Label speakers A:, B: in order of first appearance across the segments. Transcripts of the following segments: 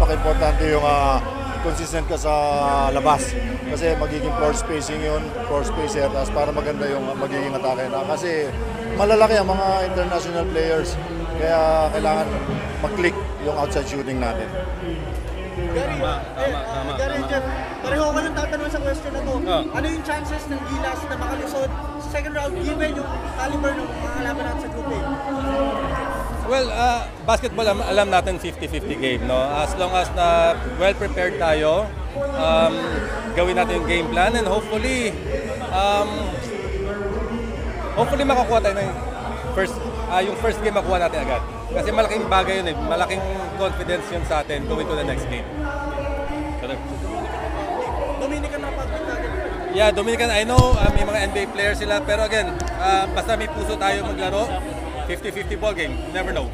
A: napaka-importante yung consistent ka sa labas. Kasi magiging floor spacing yun, floor spacer, tapos para maganda yung magiging atake na. Kasi malalaki ang mga international players, kaya kailangan mag-click yung outside shooting natin.
B: Gary, Jeff, pareho ko lang tatanong sa question na to. Ano yung chances ng Gilas na makalusot sa second round given yung caliber ng mga kalaban natin sa Group A?
C: Well, basketball, alam natin 50-50 game, no? As long as na well-prepared tayo, gawin natin yung game plan and hopefully makakuha tayo ng yung first game makuha natin agad. Kasi malaking bagay yun eh, malaking confidence yun sa atin going to the next game.
B: Dominican Republic natin.
C: Yeah, Dominican, I know may mga NBA players sila, pero again, basta may puso tayo maglaro, 50-50 ball game, you never know.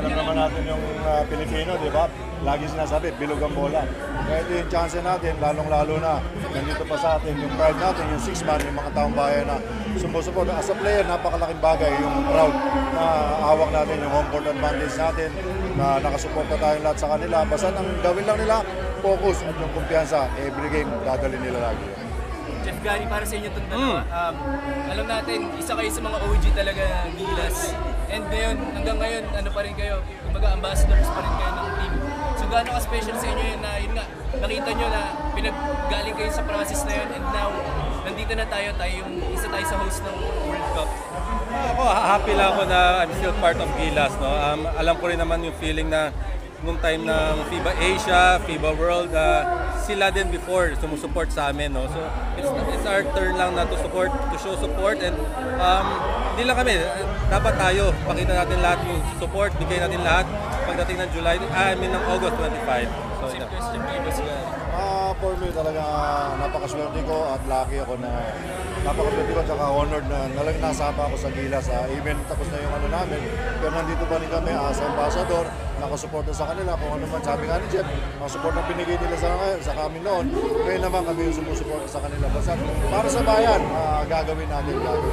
A: Alam naman natin yung Pilipino, di ba? Lagi sinasabi, bilog ang bola. Kaya ito yung chance natin, lalong-lalo na nandito pa sa atin, yung pride natin, yung 6-man, yung mga taong bayan na sumusuport. As a player, napakalaking bagay yung proud na hawak natin, yung home court advantage natin, na nakasuporta tayong lahat sa kanila. Basta ang gawin lang nila, focus at yung kumpiyansa, every game, dadalhin nila lagi.
D: Jeff, Gary, para sa inyo itong dalawa, alam natin, isa kayo sa mga OG talaga ng Gilas. And ngayon, hanggang ngayon, ano pa rin kayo, kumbaga ambassadors pa rin kayo ng team. So gaano ka-special sa inyo yun na, yun nga, nakita nyo na pinaggaling kayo sa process na yun and now, nandito na tayo yung isa tayo sa host ng World Cup.
C: Ako, happy lang ako na I'm still part of Gilas, no? Alam ko rin naman yung feeling na nung time ng FIBA Asia, FIBA World, sila din before sumusuport sa amin, no? So it's our turn lang na to show support and hindi lang kami, dapat tayo pakita natin lahat yung support, bigay natin lahat pagdating ng ng August 25. So,
D: Same question kay Boss Gary.
A: For me talaga napakaswerte ko at lucky ako na napakaswerte ko at saka honored na talagang nasama ako sa Gilas. Even tapos na yung ano namin, pero nandito pa rin kami as ambassador, nakasuporta sa kanila kung ano man. Sabi nga ni Jeff, mga support na binigay nila sa kami noon, ngayon naman kami yung sumusuporta sa kanila. Basta para sa bayan, gagawin natin lahat.